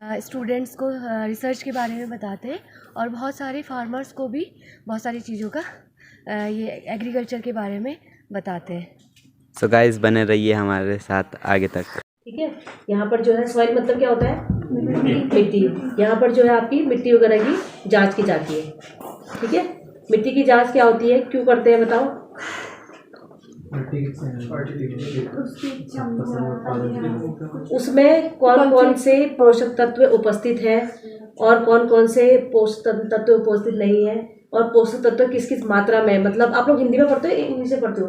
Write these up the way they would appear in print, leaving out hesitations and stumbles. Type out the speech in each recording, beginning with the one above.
Students को research के बारे में बताते हैं और बहुत सारे फार्मर्स को भी बहुत सारी चीज़ों का ये एग्रीकल्चर के बारे में बताते हैं। सो गाइस बने रहिए हमारे साथ आगे तक। ठीक है। यहाँ पर जो है सॉइल मतलब क्या होता है? मिट्टी। यहाँ पर जो है आपकी मिट्टी वगैरह की जांच की जाती है। ठीक है। मिट्टी की जांच क्या होती है, क्यों करते हैं बताओ? उसमें कौन कौन से पोषक तत्व उपस्थित है और कौन कौन से पोषक तत्व उपस्थित नहीं है, और पोषक तत्व किस किस मात्रा में, मतलब आप लोग हिंदी में पढ़ते हो इंग्लिश में पढ़ते हो?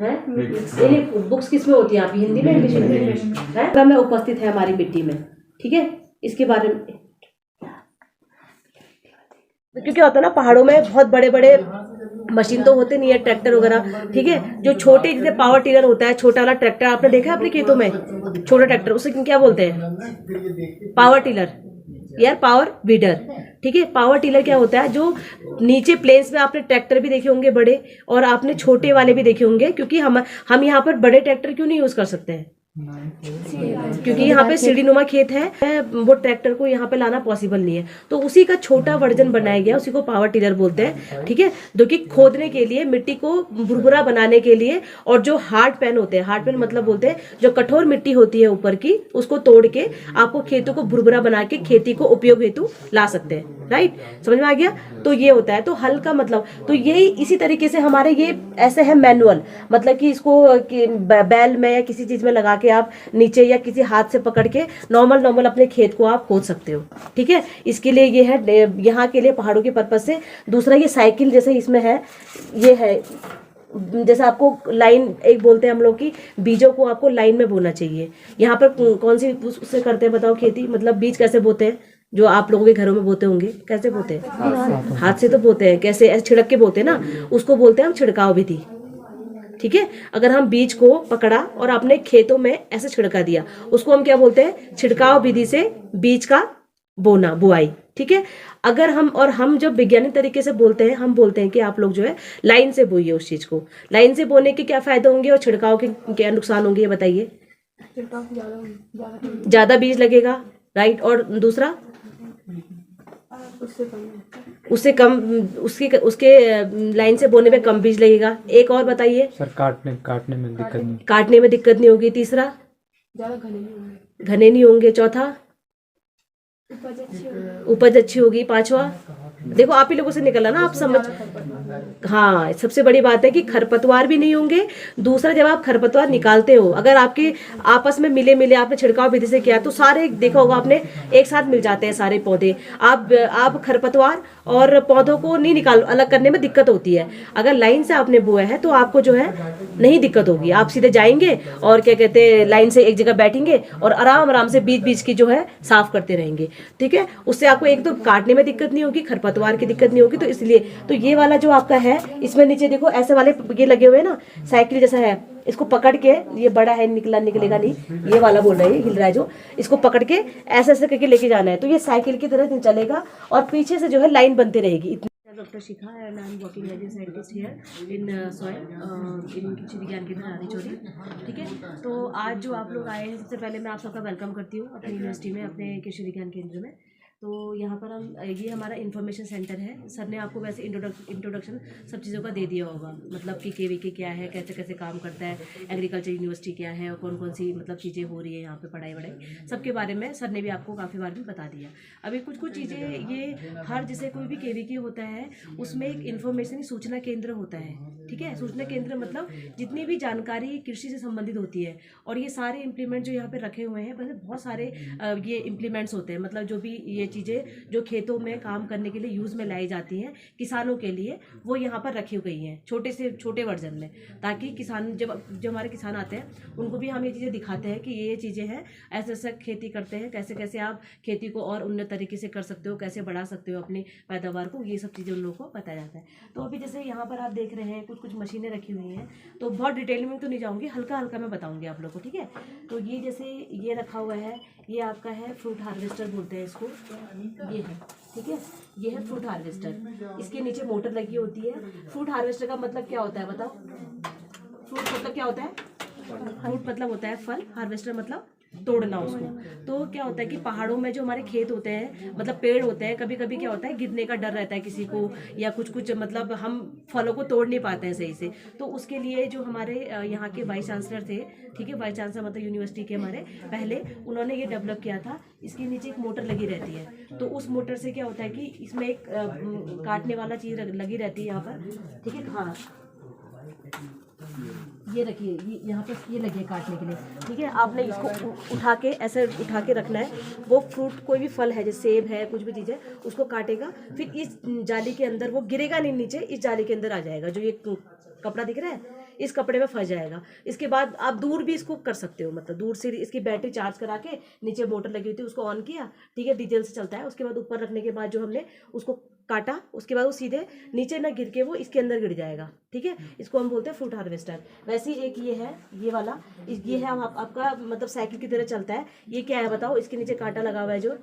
हैं? बुक्स किस में होती है आपकी, हिंदी में इंग्लिश में? में उपस्थित है हमारी मिट्टी में। ठीक है। इसके बारे में क्योंकि होता है ना, पहाड़ों में बहुत बड़े बड़े मशीन तो होते नहीं है, ट्रैक्टर वगैरह। ठीक है। जो छोटे जैसे पावर टिलर होता है, छोटा वाला ट्रैक्टर आपने देखा है अपने खेतों में? छोटा ट्रैक्टर, उसे क्या बोलते हैं? पावर टिलर यार, पावर वीडर। ठीक है। पावर टिलर क्या होता है, जो नीचे प्लेन्स में आपने ट्रैक्टर भी देखे होंगे बड़े, और आपने छोटे वाले भी देखे होंगे। क्योंकि हम यहाँ पर बड़े ट्रैक्टर क्यों नहीं यूज कर सकते हैं? क्योंकि यहाँ पे सीढ़ी नुमा खेत है, वो ट्रैक्टर को यहाँ पे लाना पॉसिबल नहीं है, तो उसी का छोटा वर्जन बनाया गया, उसी को पावर टिलर बोलते हैं। ठीक है। जो कि खोदने के लिए, मिट्टी को भुरभुरा बनाने के लिए, और जो हार्ड पैन होते हैं, हार्ड पैन मतलब बोलते हैं जो कठोर मिट्टी होती है ऊपर की, उसको तोड़ के आपको खेतों को भुरभुरा बना के खेती को उपयोग हेतु ला सकते हैं। राइट, समझ में आ गया? तो ये होता है। तो हल का मतलब तो यही इसी तरीके से हमारे ये ऐसे है मैनुअल, मतलब कि इसको बैल में या किसी चीज में लगा के आप नीचे या किसी हाथ से पकड़ के नॉर्मल अपने खेत को आप खोद सकते हो। ठीक है। इसके लिए ये है, यहाँ के लिए पहाड़ों के पर्पज से। दूसरा ये साइकिल जैसे इसमें है, ये है जैसे आपको लाइन एक बोलते हैं हम लोग की, बीजों को आपको लाइन में बोना चाहिए। यहाँ पर कौन सी उससे करते हैं बताओ खेती, मतलब बीज कैसे बोते हैं? जो आप लोगों के घरों में बोते होंगे, कैसे बोते हैं? हाथ से तो बोते हैं, कैसे? ऐसे छिड़क के बोते हैं ना, उसको बोलते हैं हम छिड़काव विधि। ठीक है। अगर हम बीज को पकड़ा और अपने खेतों में ऐसे छिड़का दिया, उसको हम क्या बोलते हैं? छिड़काव विधि से बीज का बोना, बुआई। ठीक है। अगर हम जब वैज्ञानिक तरीके से बोलते हैं, हम बोलते हैं कि आप लोग जो है लाइन से बोइए उस चीज को। लाइन से बोने के क्या फायदे होंगे और छिड़काव के क्या नुकसान होंगे, ये बताइए। ज्यादा बीज लगेगा, राइट। और दूसरा उससे कम, उसके लाइन से बोने में कम बीज लगेगा। एक और बताइए सर। काटने में दिक्कत नहीं, काटने में दिक्कत नहीं होगी। तीसरा, ज्यादा घने नहीं होंगे। चौथा, उपज अच्छी होगी। पांचवा, देखो आप ही लोगों से निकला ना, आप समझ। हाँ, सबसे बड़ी बात है कि खरपतवार भी नहीं होंगे। दूसरा, जब आप खरपतवार निकालते हो, अगर आपके आपस में मिले आपने छिड़काव विधि से किया, तो सारे देखा होगा आपने, एक साथ मिल जाते हैं सारे पौधे। आप खरपतवार और पौधों को नहीं निकाल, अलग करने में दिक्कत होती है। अगर लाइन से आपने बोया है तो आपको जो है नहीं दिक्कत होगी। आप सीधे जाएंगे और क्या कहते हैं, लाइन से एक जगह बैठेंगे और आराम से बीच की जो है साफ करते रहेंगे। ठीक है। उससे आपको एक तो काटने में दिक्कत नहीं होगी, खरपतवार की दिक्कत नहीं होगी। तो इसलिए तो ये वाला जो आपका है, इसमें नीचे देखो ऐसे वाले ये लगे हुए हैं ना, साइकिल जैसा है। इसको पकड़ के, ये बड़ा है, निकलेगा नहीं, ये वाला बोल रहा है, हिल रहा है जो, इसको पकड़ के ऐसे ऐसे करके लेके जाना है, तो ये साइकिल की तरह चलेगा और पीछे से जो है लाइन बनती रहेगी। Doctor Shikha and I am working as a scientist here in soil in Krishi Vigyan केंद्र रानीचौरी। ठीक है। तो आज जो आप लोग आए हैं, सबसे पहले मैं आप सबका वेलकम करती हूँ अपनी यूनिवर्सिटी में, अपने कृषि विज्ञान केंद्र में। तो यहाँ पर ये हमारा इन्फॉर्मेशन सेंटर है। सर ने आपको वैसे इंट्रोडक्शन सब चीज़ों का दे दिया होगा, मतलब कि केवीके क्या है, कैसे कैसे काम करता है, एग्रीकल्चर यूनिवर्सिटी क्या है, और कौन कौन सी मतलब चीज़ें हो रही है यहाँ पे, पढ़ाई वढ़ाई सबके बारे में सर ने भी आपको काफ़ी बार भी बता दिया। अभी कुछ चीज़ें, ये हर जैसे कोई भी केवीके होता है, उसमें एक इन्फॉर्मेशन सूचना केंद्र होता है। ठीक है। सूचना केंद्र मतलब जितनी भी जानकारी कृषि से संबंधित होती है, और ये सारे इम्प्लीमेंट जो यहाँ पे रखे हुए हैं, मतलब बहुत सारे ये इम्प्लीमेंट्स होते हैं, मतलब जो भी ये चीज़ें जो खेतों में काम करने के लिए यूज़ में लाई जाती हैं किसानों के लिए, वो यहाँ पर रखी गई हैं छोटे से छोटे वर्जन में, ताकि किसान जब हमारे किसान आते हैं उनको भी हम ये चीज़ें दिखाते हैं कि ये चीज़ें हैं, ऐसे ऐसे खेती करते हैं, कैसे कैसे आप खेती को और उन्नत तरीके से कर सकते हो, कैसे बढ़ा सकते हो अपनी पैदावार को, ये सब चीज़ें उन लोगों को बताया जाता है। तो अभी जैसे यहाँ पर आप देख रहे हैं कुछ मशीनें रखी हुई हैं, तो बहुत डिटेल में तो नहीं जाऊँगी, हल्का मैं बताऊँगी आप लोग को। ठीक है। तो ये जैसे ये रखा हुआ है, ये आपका है फ्रूट हार्वेस्टर बोलते हैं इसको, ये है। ठीक है। ये है फ्रूट हार्वेस्टर, इसके नीचे मोटर लगी होती है। फ्रूट हार्वेस्टर का मतलब क्या होता है बताओ? फ्रूट मतलब क्या होता है? फ्रूट मतलब होता है फल, हार्वेस्टर मतलब तोड़ना उसको। तो क्या होता है कि पहाड़ों में जो हमारे खेत होते हैं, मतलब पेड़ होते हैं, कभी कभी क्या होता है गिरने का डर रहता है किसी को, या कुछ कुछ मतलब हम फलों को तोड़ नहीं पाते हैं सही से। तो उसके लिए जो हमारे यहाँ के वाइस चांसलर थे, ठीक है, वाइस चांसलर मतलब यूनिवर्सिटी के हमारे पहले, उन्होंने ये डेवलप किया था। इसके नीचे एक मोटर लगी रहती है, तो उस मोटर से क्या होता है कि इसमें एक काटने वाला चीज़ लगी रहती है यहाँ पर, ठीक है। हाँ, ये रखिए, ये यहाँ पे ये लगी है काटने के लिए, ठीक है। आपने इसको उठा के ऐसे उठा के रखना है। वो फ्रूट कोई भी फल है, जैसे सेब है, कुछ भी चीज़ है, उसको काटेगा, फिर इस जाली के अंदर, वो गिरेगा नहीं नीचे, इस जाली के अंदर आ जाएगा। जो ये कपड़ा दिख रहा है, इस कपड़े में फंस जाएगा। इसके बाद आप दूर भी इसको कर सकते हो, मतलब दूर से इसकी बैटरी चार्ज करा के, नीचे मोटर लगी हुई थी उसको ऑन किया, ठीक है, डीजल से चलता है। उसके बाद ऊपर रखने के बाद जो हमने उसको काटा, उसके बाद वो सीधे नीचे ना गिर के वो इसके अंदर गिर जाएगा, ठीक है। इसको हम बोलते हैं फ्रूट हार्वेस्टर। वैसे ही एक ये है, ये वाला, ये है आपका मतलब साइकिल की तरह चलता है। ये क्या है बताओ, इसके नीचे कांटा लगा हुआ है, जो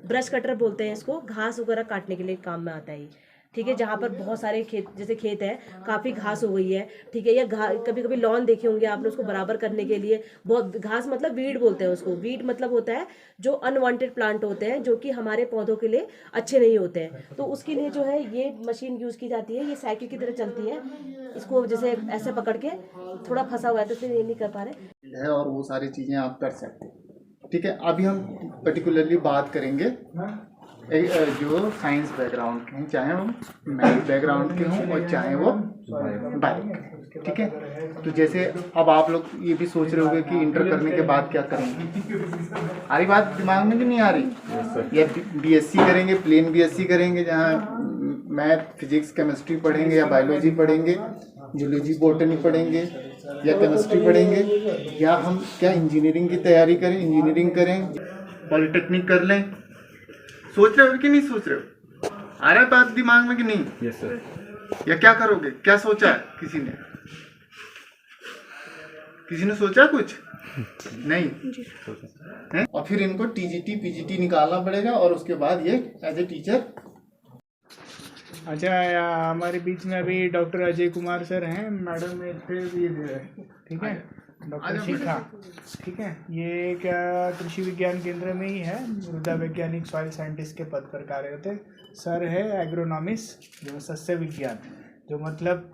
ब्रश कटर बोलते हैं इसको, घास वगैरह काटने के लिए काम में आता है ये, ठीक है। जहाँ पर बहुत सारे खेत, जैसे खेत है, काफ़ी घास हो गई है, ठीक है, या कभी कभी लॉन देखे होंगे आपने, उसको बराबर करने के लिए बहुत घास, मतलब वीड बोलते हैं उसको। वीड मतलब होता है जो अनवांटेड प्लांट होते हैं, जो कि हमारे पौधों के लिए अच्छे नहीं होते हैं। तो उसके लिए जो है ये मशीन यूज़ की जाती है। ये साइकिल की तरह चलती है। इसको जैसे ऐसे पकड़ के, थोड़ा फंसा हुआ है तो इसलिए ये नहीं कर पा रहे है, और वो सारी चीज़ें आप कर सकते हैं, ठीक है। अभी हम पर्टिकुलरली बात करेंगे जो साइंस बैकग्राउंड के हैं, चाहे वो मैथ बैकग्राउंड के हों और चाहे वो बायो, ठीक है। तो जैसे अब आप लोग ये भी सोच रहे होंगे कि इंटर करने के बाद क्या करेंगे, आ रही बात दिमाग में कि नहीं आ रही? या बीएससी करेंगे, प्लेन बीएससी करेंगे, जहाँ मैथ, फिजिक्स, केमिस्ट्री पढ़ेंगे, या बायोलॉजी पढ़ेंगे, जूलॉजी, बॉटनी पढ़ेंगे, या केमिस्ट्री पढ़ेंगे, या हम क्या इंजीनियरिंग की तैयारी करें, इंजीनियरिंग करें, पॉलिटेक्निक कर लें? सोच रहे हो कि नहीं सोच रहे हो? आ रहा है बात दिमाग में कि नहीं? Yes sir. या क्या करोगे? क्या सोचा है किसी ने सोचा कुछ नहीं है? और फिर इनको टीजीटी पीजीटी निकालना पड़ेगा, और उसके बाद ये एज ए टीचर। अच्छा, हमारे बीच में अभी डॉक्टर अजय कुमार सर हैं, मैडम ये दे रहे हैं, ठीक है, डॉक्टर शिखा, ठीक है। ये एक कृषि विज्ञान केंद्र में ही है, मृदा वैज्ञानिक, सॉइल साइंटिस्ट के पद पर कार्यरत है। सर है एग्रोनॉमिस्ट, जो सस्य विज्ञान, जो मतलब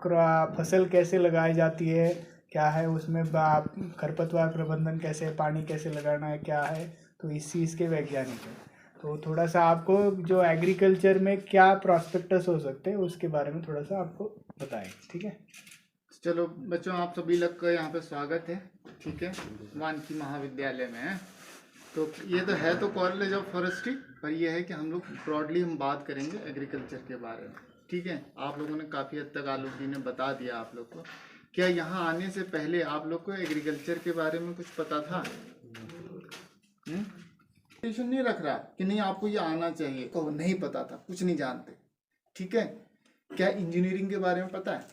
फसल कैसे लगाई जाती है, क्या है उसमें खरपतवार प्रबंधन कैसे है, पानी कैसे लगाना है, क्या है, तो इस चीज़ के वैज्ञानिक है। तो थोड़ा सा आपको जो एग्रीकल्चर में क्या प्रॉस्पेक्टस हो सकते हैं उसके बारे में थोड़ा सा आपको बताएं, ठीक है। चलो बच्चों, आप सभी लोग का यहाँ पे स्वागत है, ठीक है, वानिकी महाविद्यालय में है। तो ये तो है तो कॉलेज ऑफ फॉरेस्ट्री, पर यह है कि हम लोग ब्रॉडली हम बात करेंगे एग्रीकल्चर के बारे में, ठीक है। आप लोगों ने काफ़ी हद तक आलोक जी ने बता दिया आप लोग को। क्या यहाँ आने से पहले आप लोग को एग्रीकल्चर के बारे में कुछ पता था? नहीं रख रहा कि नहीं आपको ये आना चाहिए, तो नहीं पता था, कुछ नहीं जानते, ठीक है। क्या इंजीनियरिंग के बारे में पता है?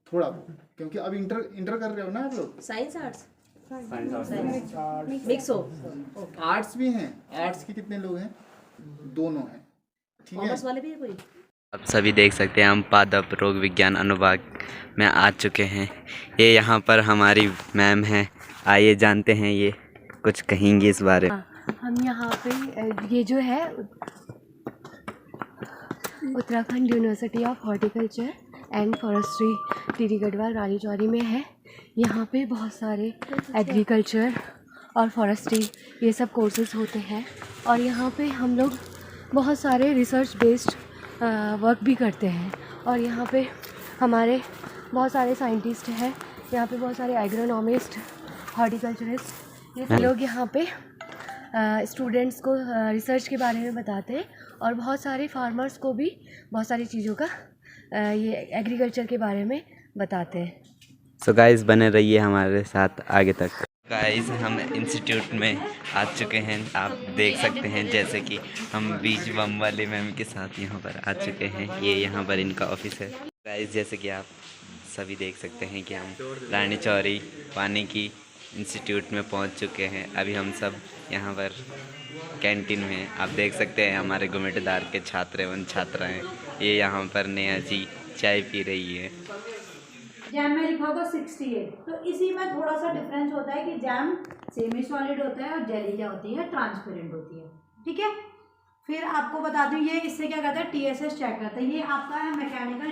थोड़ा बहुत, क्योंकि अब इंटर कर रहे हो ना आप लोग। साइंस आर्ट्स मिक्स हो, आर्ट्स भी हैं। आर्ट्स के कितने लोग हैं? दोनों हैं, ठीक है। कॉमर्स वाले भी है कोई? आप सभी देख सकते हैं हम पादप रोग विज्ञान अनुभाग में आ चुके हैं। ये यहाँ पर हमारी मैम हैं, आइए जानते हैं ये कुछ कहेंगे इस बारे में। हम यहाँ पे ये जो है Uttarakhand university of horticulture and forestry Tehri Garhwal Rani Chauri में है। यहाँ पे बहुत सारे एग्रीकल्चर और फॉरेस्ट्री ये सब कोर्सेज होते हैं, और यहाँ पे हम लोग बहुत सारे रिसर्च बेस्ड वर्क भी करते हैं। और यहाँ पे हमारे बहुत सारे साइंटिस्ट हैं, यहाँ पे बहुत सारे एग्रोनॉमिस्ट, हॉर्टिकल्चरिस्ट, ये लोग यहाँ पे स्टूडेंट्स को रिसर्च के बारे में बताते हैं, और बहुत सारे फार्मर्स को भी बहुत सारी चीज़ों का ये एग्रीकल्चर के बारे में बताते हैं। सो गाइस बने रहिए हमारे साथ आगे तक। गाइस हम इंस्टीट्यूट में आ चुके हैं, आप देख सकते हैं, जैसे कि हम बीच बम वाले मैम के साथ यहाँ पर आ चुके हैं। ये यहाँ पर इनका ऑफिस है। गाइस जैसे कि आप सभी देख सकते हैं कि हम रानी चौरी वानिकी इंस्टीट्यूट में पहुँच चुके हैं। अभी हम सब यहाँ पर कैंटीन में आप देख सकते हैं हमारे गुमेटेदार के छात्र एवं छात्राएँ, ये यहाँ पर नेहा जी चाय पी रही है। जैम में लिखा होगा 68। तो इसी में थोड़ा सा डिफरेंस होता है कि जैम सेमी सॉलिड होता है और जेली क्या होती है, ट्रांसपेरेंट होती है। ठीक है, फिर आपको बता दूं ये इससे क्या करता है, TSS चेक करता है। ये आपका है मैकेनिकल